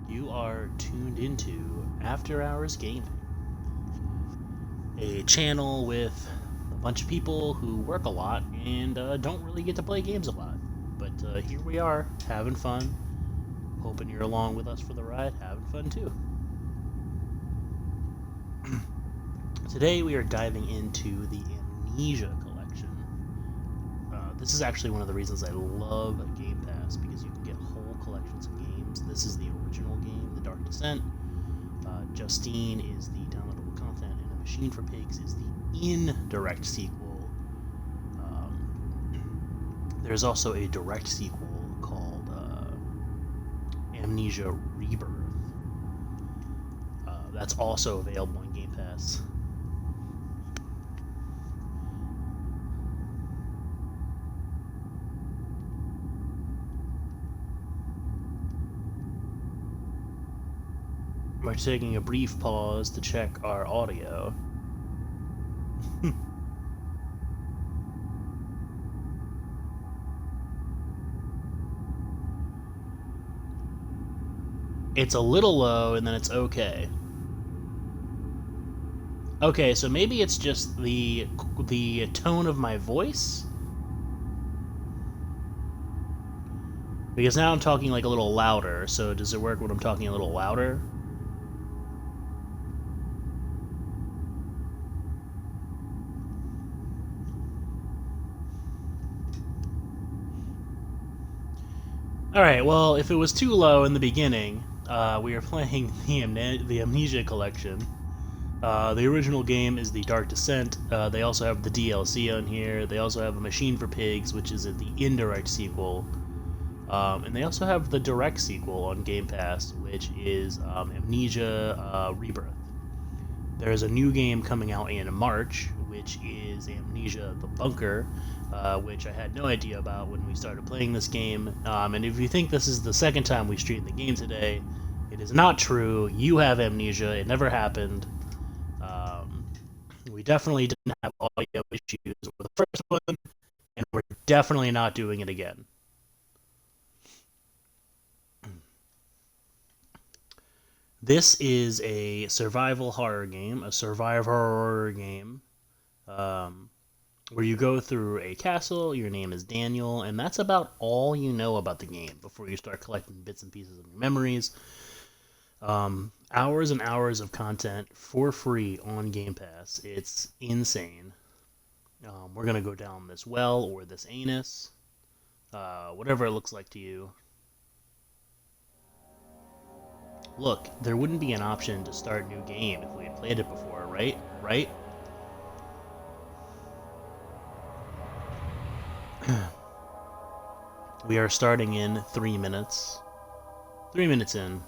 You are tuned into After Hours Gaming, a channel with a bunch of people who work a lot and don't really get to play games a lot. But here we are, having fun. Hoping you're along with us for the ride, having fun too. Today we are diving into the Amnesia collection. This is actually one of the reasons I love Gamepass, because you can get whole collections of games. This is the original game, The Dark Descent. Justine is the downloadable content, and A Machine for Pigs is the indirect sequel. There's also a direct sequel called Amnesia Rebirth. That's also available on Game Pass. We're taking a brief pause to check our audio. It's a little low, and then it's okay. Okay, so maybe it's just the tone of my voice, because now I'm talking like a little louder. So does it work when I'm talking a little louder? All right. Well, if it was too low in the beginning, we are playing the Amnesia collection. The original game is the Dark Descent. They also have the DLC on here. They also have A Machine for Pigs, which is the indirect sequel. And they also have the direct sequel on Game Pass, which is Amnesia Rebirth. There's a new game coming out in March, which is Amnesia the Bunker, which I had no idea about when we started playing this game. And if you think this is the second time we streamed the game today, it is not true. You have amnesia. It never happened. We definitely didn't have audio issues with the first one, and we're definitely not doing it again. This is a survival horror game, um, where you go through a castle. Your name is Daniel, and that's about all you know about the game before you start collecting bits and pieces of your memories. Hours and hours of content for free on Game Pass. It's insane. We're gonna go down this well or this anus, whatever it looks like to you. Look, there wouldn't be an option to start new game if we had played it before, right? Right? We are starting in 3 minutes. 3 minutes in.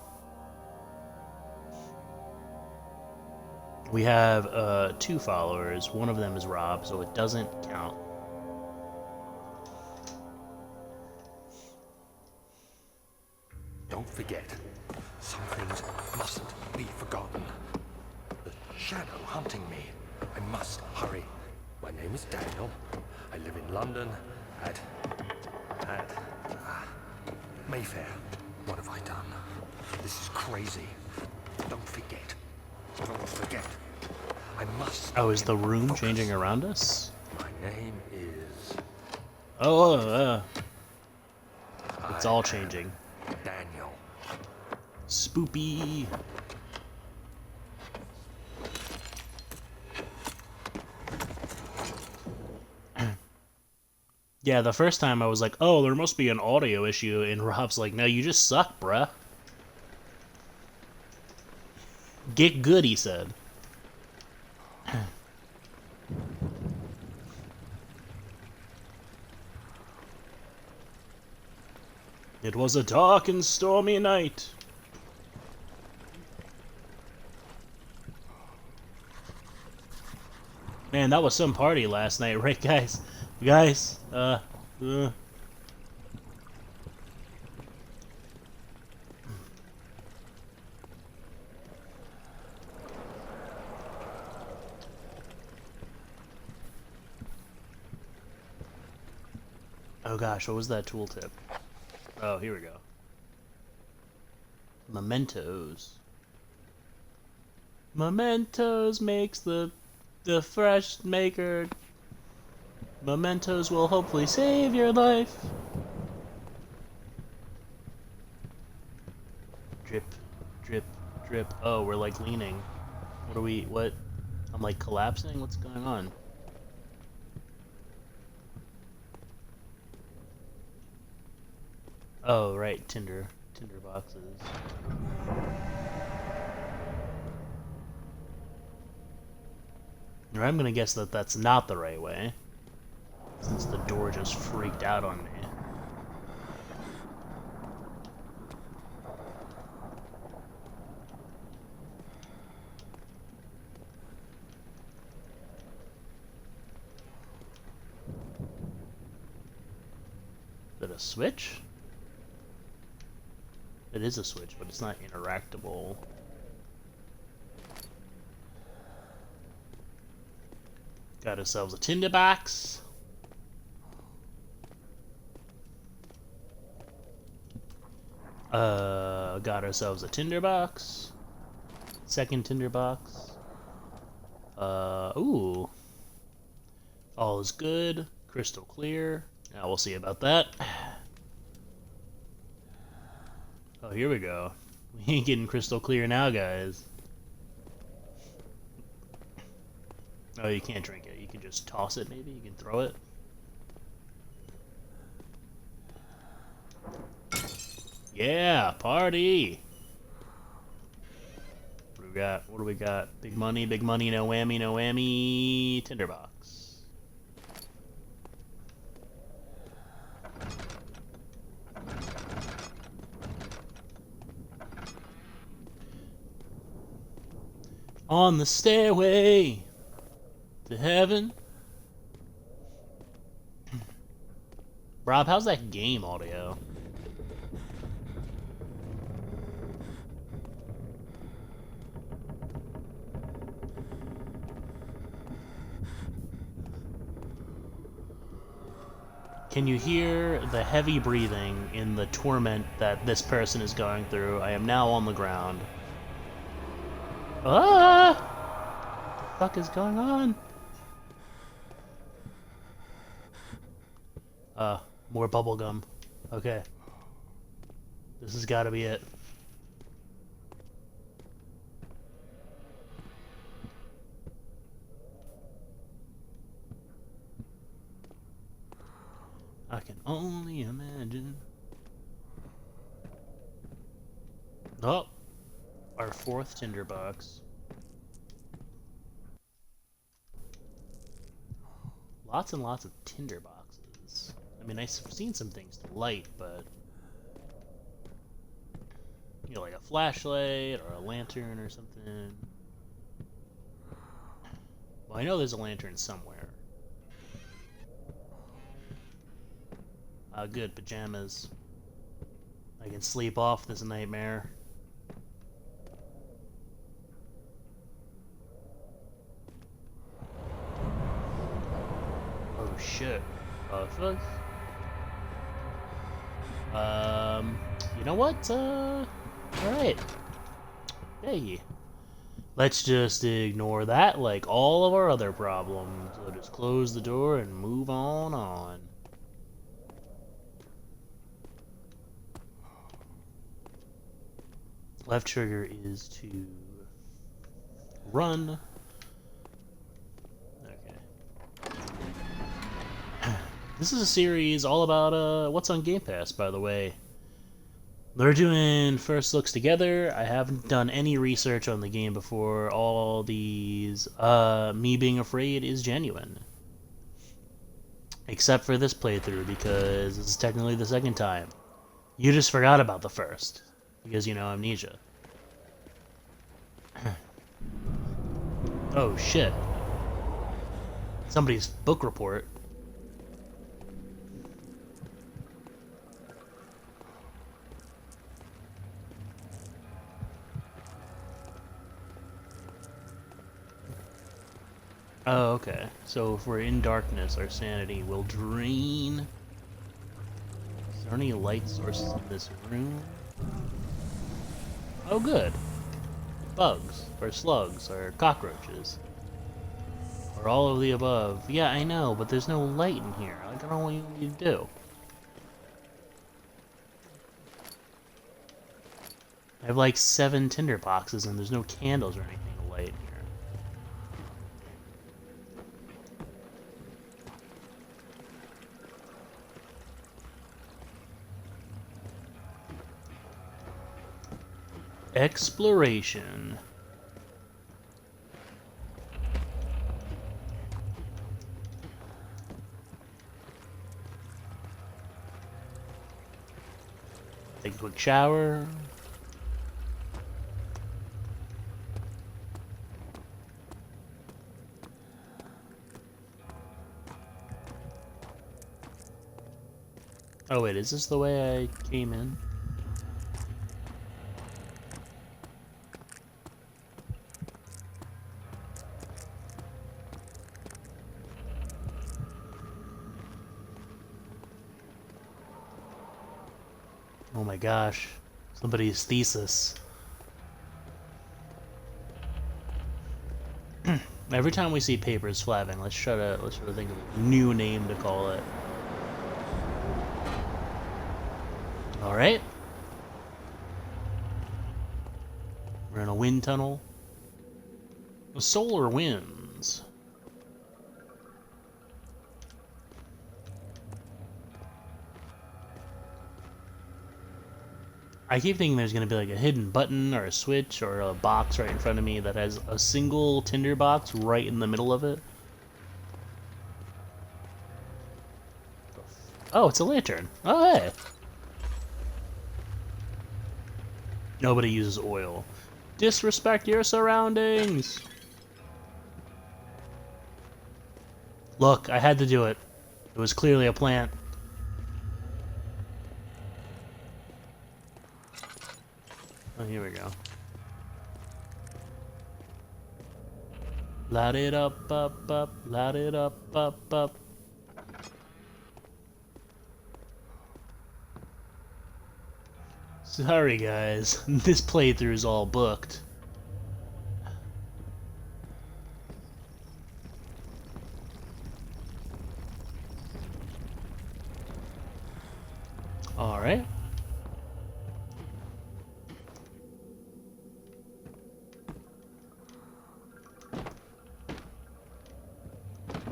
We have 2 followers. One of them is Rob, so it doesn't count. Don't forget, some things mustn't be forgotten. The shadow hunting me. I must hurry. My name is Daniel. I live in London at Mayfair. What have I done? This is crazy. Don't forget. Don't forget. I must. Oh, is the room changing around us? My name is. Oh, it's all changing. Daniel. Spoopy. Yeah, the first time I was like, oh, there must be an audio issue, and Rob's like, no, you just suck, bruh. Get good, he said. It was a dark and stormy night. Man, that was some party last night, right, guys? Guys, Oh gosh, what was that tooltip? Oh, here we go. Mementos. Mementos makes the fresh maker. Mementos will hopefully save your life. Drip, drip, drip. Oh, we're like leaning. What? I'm like collapsing? What's going on? Oh, right, tinder boxes. Or I'm gonna guess that that's not the right way, since the door just freaked out on me. Is it a switch? It is a switch, but it's not interactable. Got ourselves a tinderbox. Got ourselves a tinderbox. Second tinderbox. Ooh. All is good. Crystal clear. Now we'll see about that. Oh, here we go. We ain't getting crystal clear now, guys. Oh, you can't drink it. You can just toss it, maybe? You can throw it? Yeah, party! What do we got? Big money, no whammy, no whammy. Tinderbox. On the stairway to heaven. Rob, how's that game audio? Can you hear the heavy breathing in the torment that this person is going through? I am now on the ground. Ah! What the fuck is going on? More bubblegum. Okay. This has gotta be it. I can only imagine. Oh! Our fourth tinderbox. Lots and lots of tinderboxes. I mean, I've seen some things to light, but... You know, like a flashlight or a lantern or something. Well, I know there's a lantern somewhere. Good, pajamas. I can sleep off this nightmare. Oh shit. Fuck. You know what? Alright. Hey. Let's just ignore that like all of our other problems. So just close the door and move on. Left trigger is to run. Okay. This is a series all about what's on Gamepass, by the way. They're doing first looks together. I haven't done any research on the game before. All these me being afraid is genuine. Except for this playthrough, because this is technically the second time. You just forgot about the first. Because, you know, Amnesia. Oh, shit. Somebody's book report. Oh, okay. So if we're in darkness, our sanity will drain. Is there any light sources in this room? Oh, good. Bugs, or slugs, or cockroaches. Or all of the above. Yeah, I know, but there's no light in here. Like, I don't know what you want me to do. I have like 7 tinder boxes and there's no candles or anything to light in here. Exploration. Take a quick shower. Oh wait, is this the way I came in? Oh my gosh. Somebody's thesis. Every time we see papers flapping, let's try to think of a new name to call it. Alright. We're in a wind tunnel. Solar winds. I keep thinking there's going to be like a hidden button or a switch or a box right in front of me that has a single tinder box right in the middle of it. Oh, it's a lantern. Oh, hey. Nobody uses oil. Disrespect your surroundings. Look, I had to do it. It was clearly a plant. Oh, here we go. Light it up, up, light it up, up. Sorry guys, this playthrough is all booked. Alright.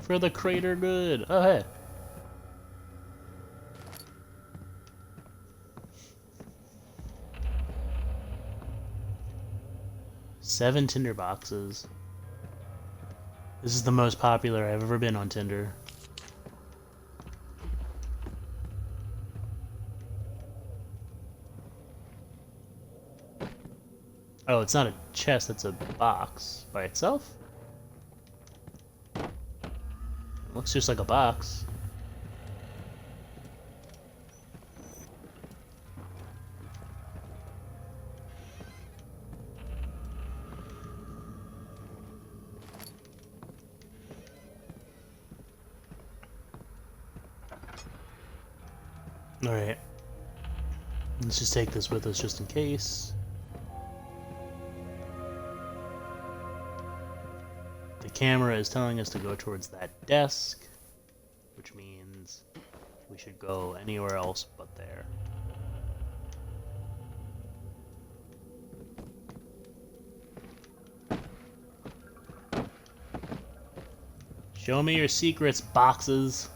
For the crater good. Oh, hey. Seven Tinder boxes. This is the most popular I've ever been on Tinder. Oh, it's not a chest, it's a box by itself? It looks just like a box. Alright. Let's just take this with us just in case. The camera is telling us to go towards that desk, which means we should go anywhere else but there. Show me your secrets, boxes.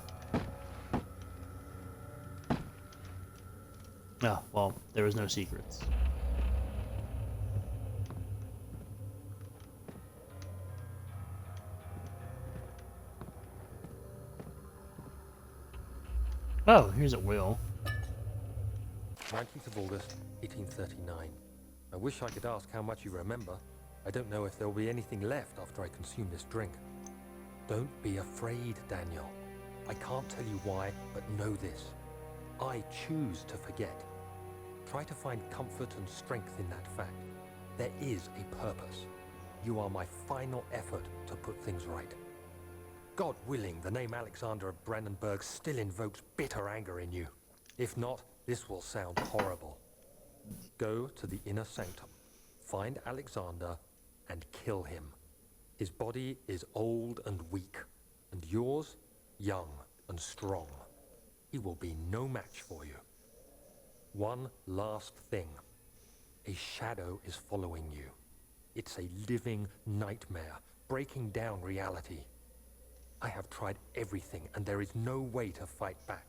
Oh, well, there was no secrets. Oh, here's a wheel. 19th of August, 1839. I wish I could ask how much you remember. I don't know if there will be anything left after I consume this drink. Don't be afraid, Daniel. I can't tell you why, but know this. I choose to forget. Try to find comfort and strength in that fact. There is a purpose. You are my final effort to put things right. God willing, the name Alexander of Brandenburg still invokes bitter anger in you. If not, this will sound horrible. Go to the inner sanctum. Find Alexander and kill him. His body is old and weak, and yours, young and strong. He will be no match for you. One last thing. A shadow is following you. It's a living nightmare, breaking down reality. I have tried everything, and there is no way to fight back.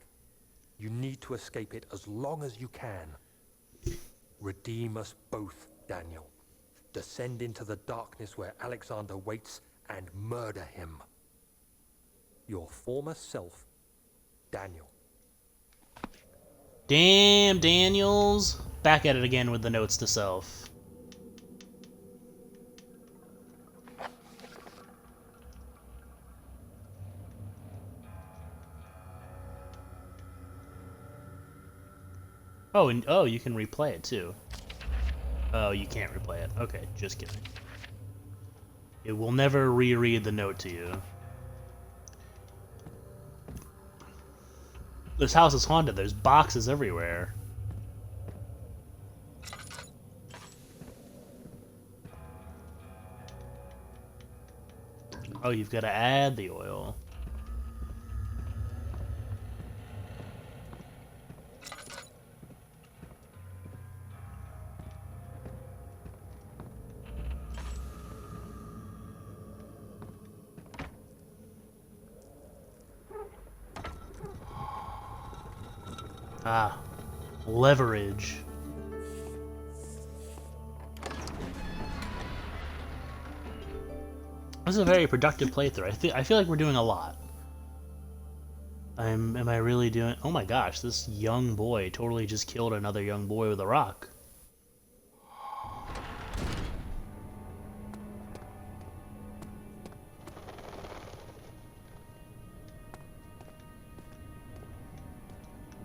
You need to escape it as long as you can. Redeem us both, Daniel. Descend into the darkness where Alexander waits and murder him. Your former self, Daniel. Damn, Daniels. Back at it again with the notes to self. Oh, and oh, you can replay it too. Oh, you can't replay it. Okay, just kidding. It will never reread the note to you. This house is haunted. There's boxes everywhere. Oh, you've got to add the oil. Ah, leverage. This is a very productive playthrough. I feel like we're doing a lot. Am I really doing? Oh my gosh, this young boy totally just killed another young boy with a rock.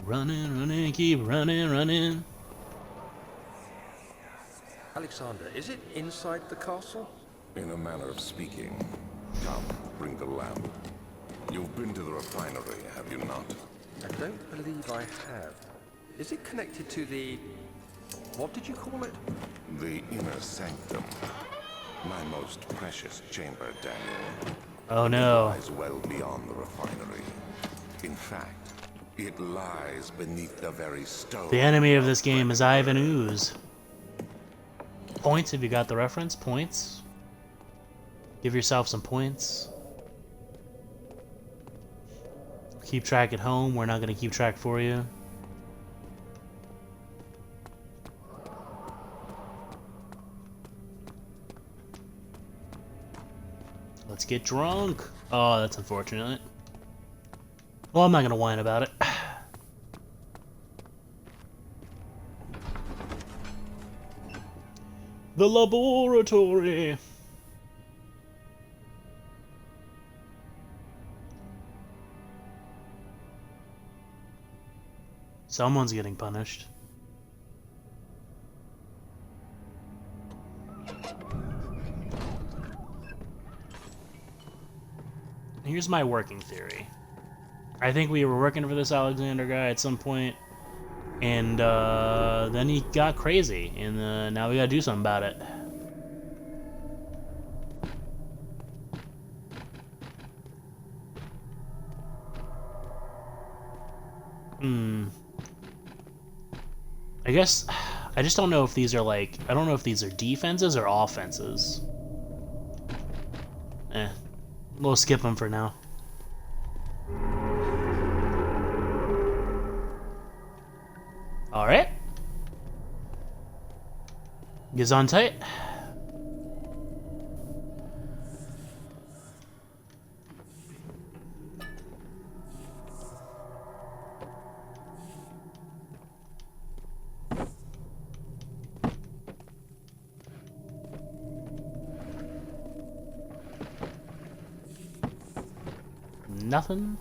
Running, running, keep running, running. Alexander, is it inside the castle? In a manner of speaking. Come, bring the lamp. You've been to the refinery, have you not? I don't believe I have. Is it connected to the... what did you call it? The inner sanctum. My most precious chamber, Daniel. Oh no. It lies well beyond the refinery. In fact, it lies beneath the very stone. The enemy of this game is Ivan Ooze. Points, if you got the reference. Points. Give yourself some points. Keep track at home. We're not going to keep track for you. Let's get drunk. Oh, that's unfortunate. Well, I'm not going to whine about it. The laboratory. Someone's getting punished. Here's my working theory. I think we were working for this Alexander guy at some point, and then he got crazy, and now we gotta do something about it. I guess I just don't know if these are like, I don't know if these are defenses or offenses. We'll skip them for now. Alright. Gesundheit. Nothing.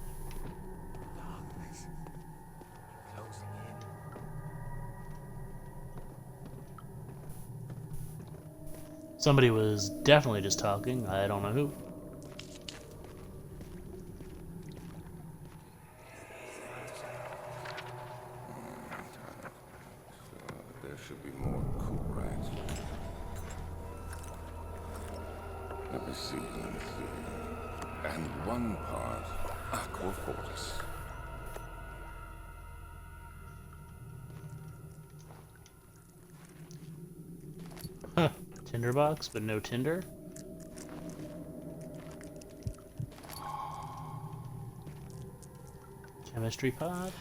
Somebody was definitely just talking. I don't know who. There should be more cool rats. I see. And one part aqua fortis. Huh. Tinderbox, but no tinder? Chemistry pod?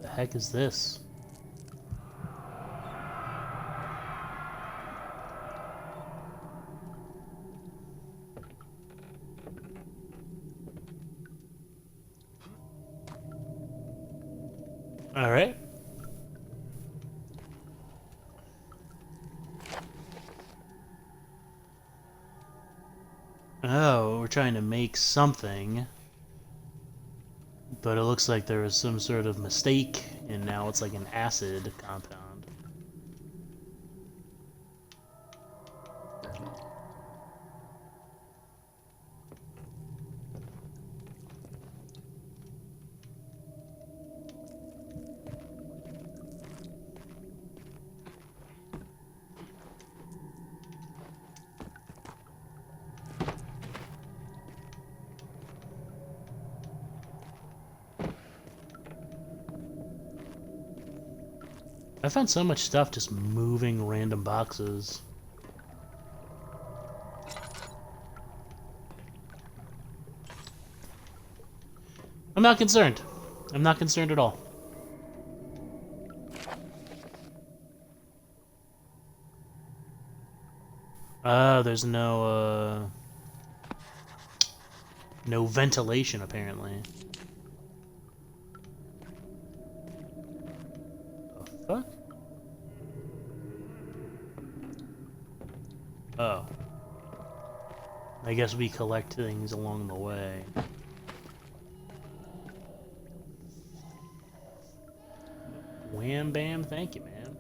The heck is this? All right. Oh, we're trying to make something. But it looks like there was some sort of mistake, and now it's like an acid compound. I found so much stuff just moving random boxes. I'm not concerned. I'm not concerned at all. There's no ventilation apparently. The fuck? Oh. I guess we collect things along the way. Wham bam, thank you, man.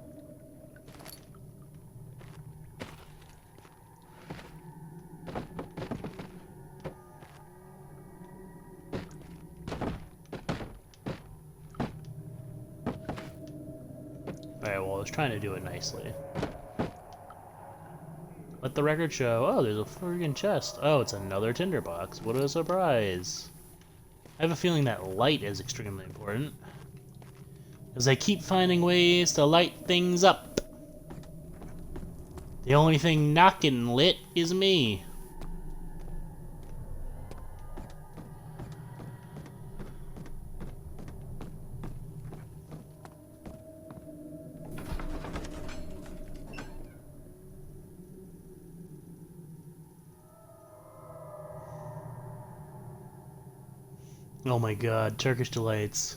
Alright, well, I was trying to do it nicely. Let the record show. Oh, there's a friggin' chest. Oh, it's another tinderbox. What a surprise. I have a feeling that light is extremely important. Because I keep finding ways to light things up. The only thing not getting lit is me. Oh my god, Turkish delights.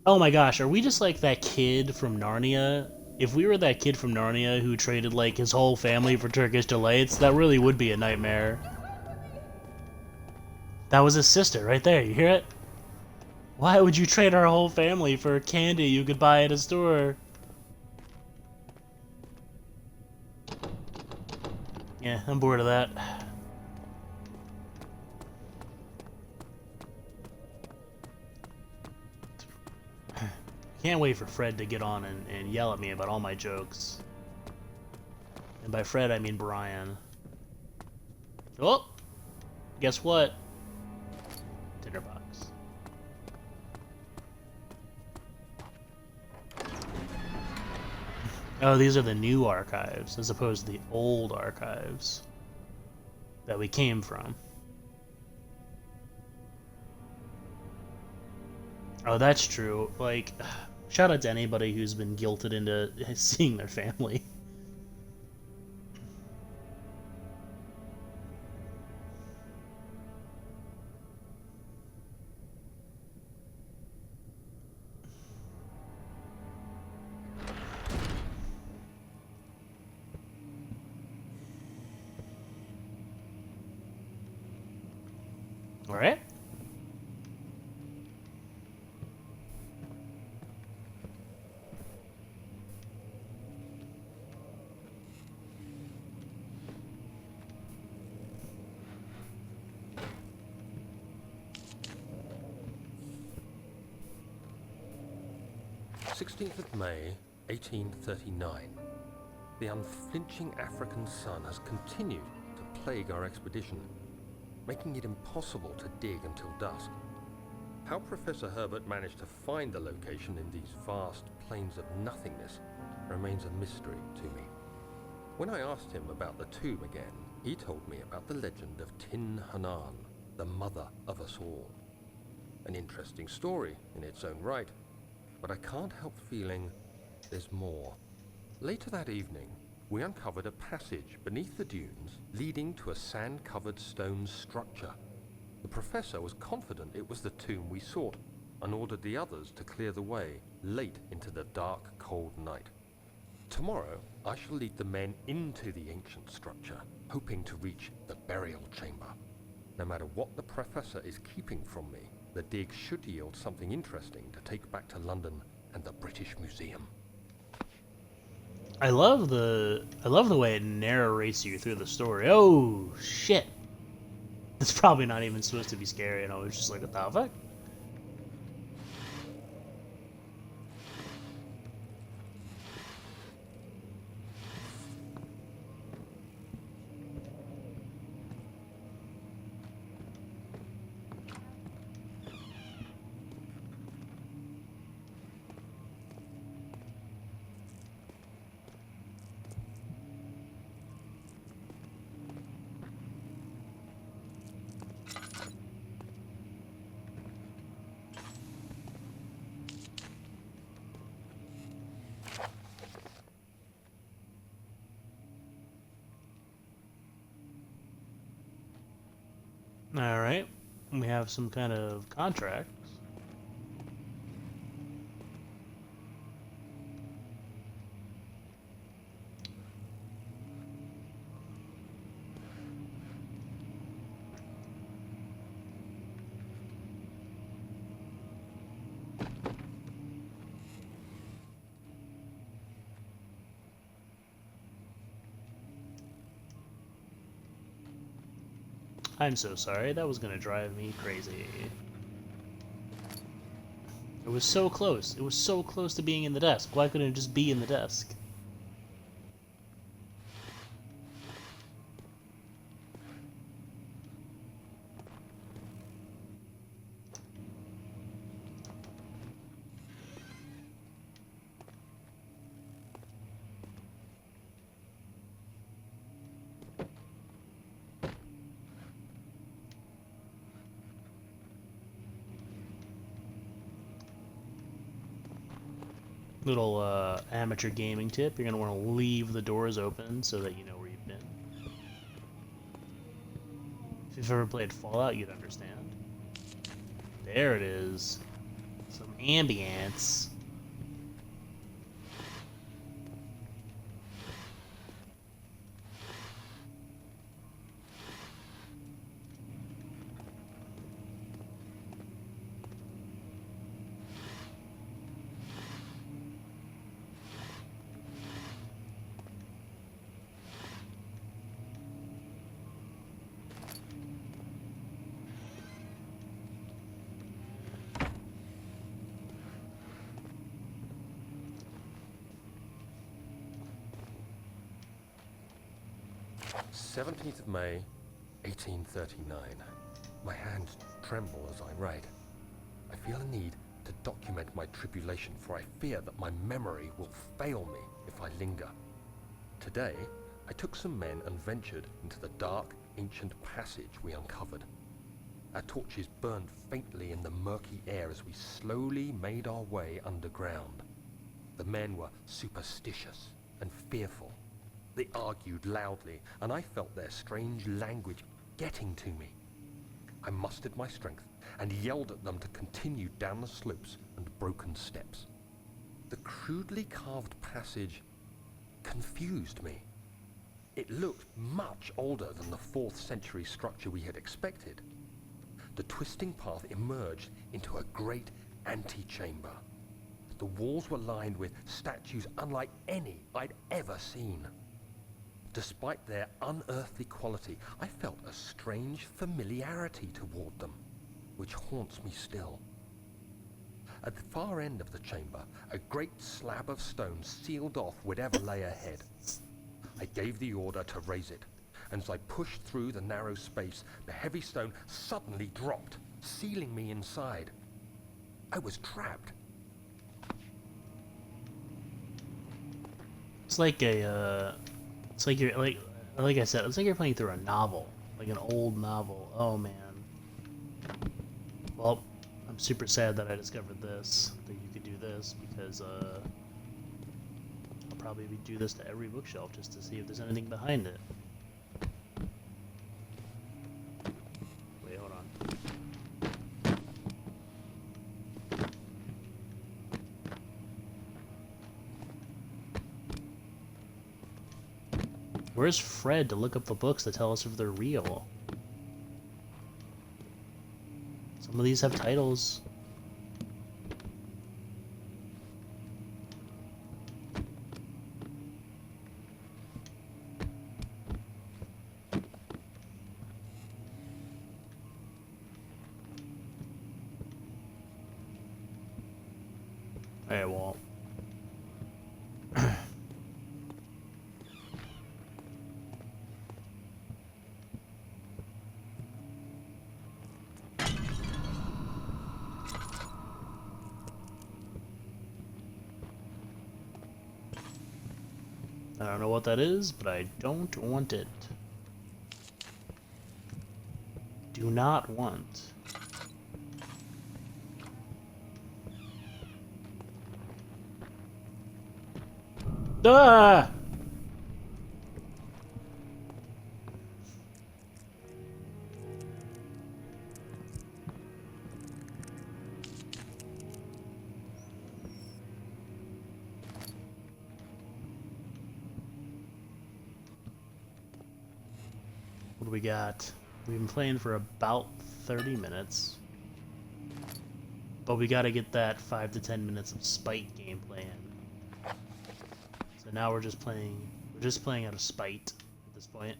Oh my gosh, are we just like that kid from Narnia? If we were that kid from Narnia who traded like his whole family for Turkish delights, that really would be a nightmare. That was his sister right there, you hear it? Why would you trade our whole family for candy you could buy at a store? Yeah, I'm bored of that. Can't wait for Fred to get on and yell at me about all my jokes. And by Fred, I mean Brian. Oh! Guess what? Tinderbox. Oh, these are the new archives, as opposed to the old archives that we came from. Oh, that's true. Like, shout out to anybody who's been guilted into seeing their family. Alright. 16th of May, 1839. The unflinching African sun has continued to plague our expedition, making it impossible to dig until dusk. How Professor Herbert managed to find the location in these vast plains of nothingness remains a mystery to me. When I asked him about the tomb again, he told me about the legend of Tin Hanan, the mother of us all. An interesting story in its own right, but I can't help feeling there's more. Later that evening, we uncovered a passage beneath the dunes leading to a sand-covered stone structure. The professor was confident it was the tomb we sought and ordered the others to clear the way late into the dark, cold night. Tomorrow, I shall lead the men into the ancient structure, hoping to reach the burial chamber. No matter what the professor is keeping from me, the dig should yield something interesting to take back to London and the British Museum. I love the way it narrates you through the story. Oh shit! It's probably not even supposed to be scary, and I was just like, what the fuck? Alright, we have some kind of contract. I'm so sorry, that was gonna drive me crazy. It was so close. It was so close to being in the desk. Why couldn't it just be in the desk? Little amateur gaming tip, you're going to want to leave the doors open so that you know where you've been. If you've ever played Fallout, you'd understand. There it is. Some ambience. "17th of May, 1839. My hands tremble as I write. I feel a need to document my tribulation, for I fear that my memory will fail me if I linger. Today, I took some men and ventured into the dark, ancient passage we uncovered. Our torches burned faintly in the murky air as we slowly made our way underground. The men were superstitious and fearful. They argued loudly, and I felt their strange language getting to me. I mustered my strength and yelled at them to continue down the slopes and broken steps. The crudely carved passage confused me. It looked much older than the 4th century structure we had expected. The twisting path emerged into a great antechamber. The walls were lined with statues unlike any I'd ever seen. Despite their unearthly quality, I felt a strange familiarity toward them, which haunts me still. At the far end of the chamber, a great slab of stone sealed off whatever lay ahead. I gave the order to raise it, and as I pushed through the narrow space, the heavy stone suddenly dropped, sealing me inside. I was trapped. It's like it's like you're like I said, it's like you're playing through a novel, like an old novel. Oh man. Well, I'm super sad that I discovered this, that you could do this, because I'll probably do this to every bookshelf just to see if there's anything behind it. Wait, hold on. Where's Fred to look up the books to tell us if they're real? Some of these have titles. Alright, well. I don't know what that is, but I don't want it. Do not want. Ah! What do we got? We've been playing for about 30 minutes. But we gotta get that 5 to 10 minutes of spite gameplay in. So now we're just playing out of spite at this point.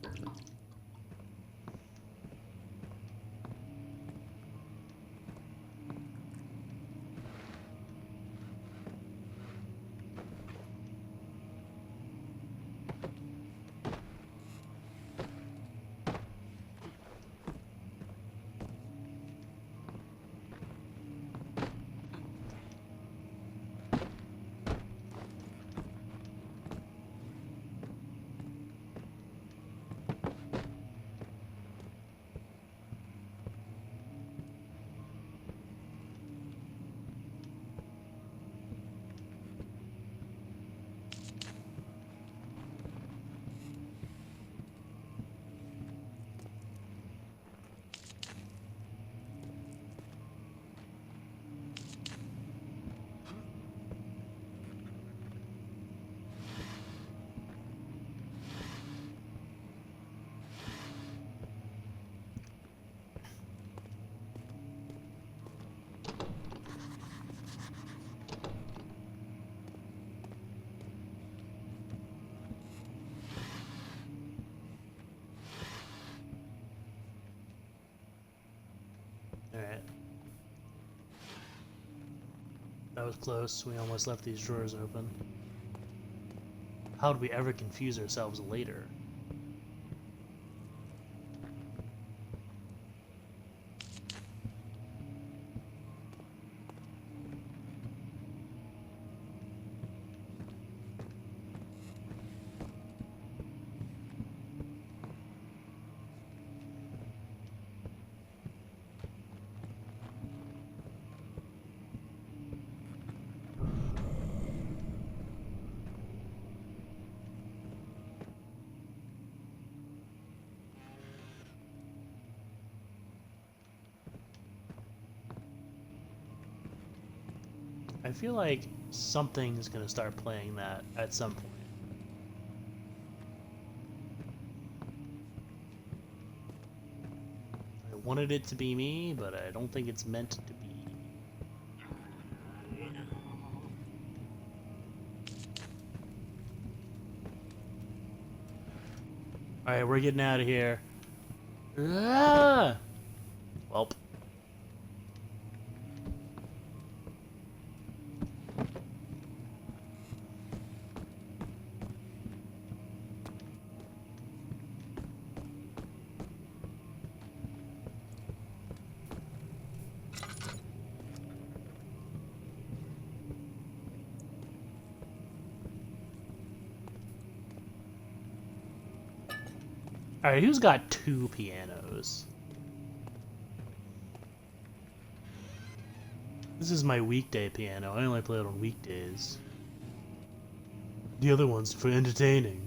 Alright. That was close. We almost left these drawers open. How would we ever confuse ourselves later? I feel like something's gonna start playing that at some point. I wanted it to be me, but I don't think it's meant to be. Alright, we're getting out of here. Ah! Welp. Alright, who's got 2 pianos? This is my weekday piano. I only play it on weekdays. The other one's for entertaining.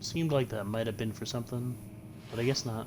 Seemed like that might have been for something, but I guess not.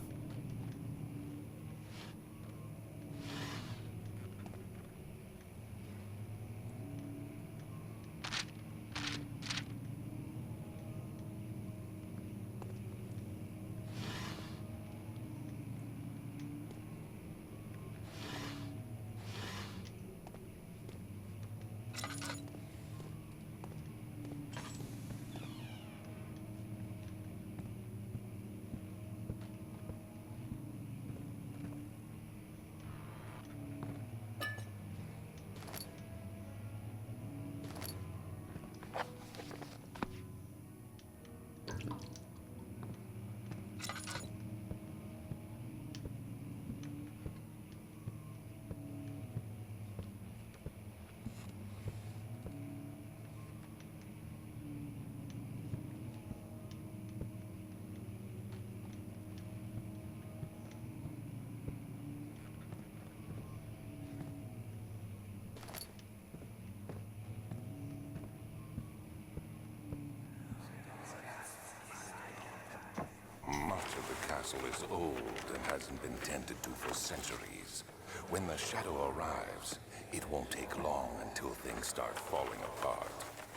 Much of the castle is old and hasn't been tended to for centuries. When the shadow arrives, it won't take long until things start falling apart.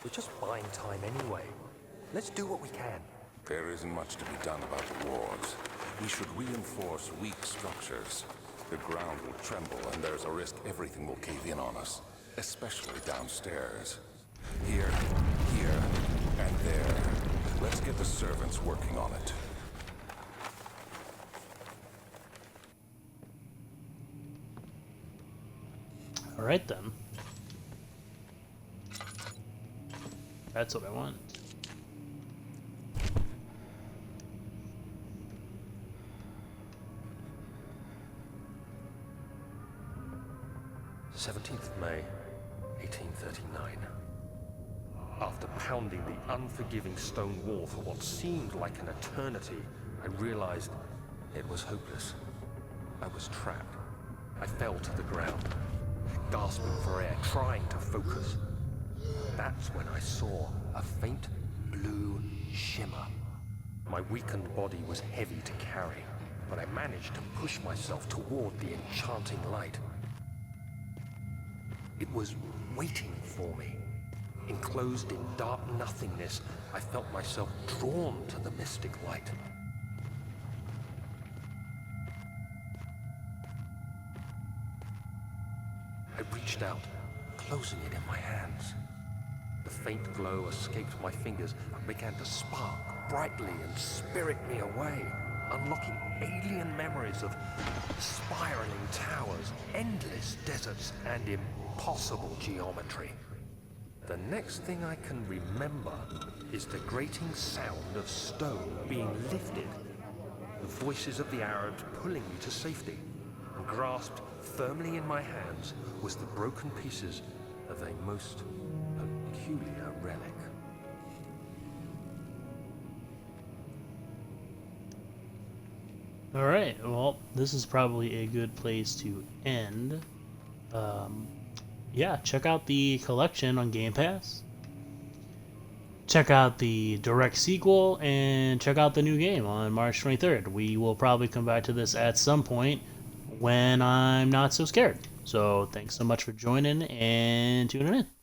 We're just buying time anyway. Let's do what we can. There isn't much to be done about the walls. We should reinforce weak structures. The ground will tremble and there's a risk everything will cave in on us, especially downstairs. Here, and there. Let's get the servants working on it. Alright then. That's what I want. May 1839. After pounding the unforgiving stone wall for what seemed like an eternity, I realized it was hopeless. I was trapped. I fell to the ground, gasping for air, trying to focus. That's when I saw a faint blue shimmer. My weakened body was heavy to carry, but I managed to push myself toward the enchanting light. It was waiting for me. Enclosed in dark nothingness, I felt myself drawn to the mystic light. I reached out, closing it in my hands. The faint glow escaped my fingers and began to spark brightly and spirit me away, unlocking alien memories of spiraling towers, endless deserts, and impossible geometry. The next thing I can remember is the grating sound of stone being lifted, the voices of the Arabs pulling me to safety, and grasped firmly in my hands was the broken pieces of a most peculiar relic. Alright, well, this is probably a good place to end. Yeah, check out the collection on Gamepass. Check out the direct sequel, and check out the new game on March 23rd. We will probably come back to this at some point when I'm not so scared. So thanks so much for joining and tuning in.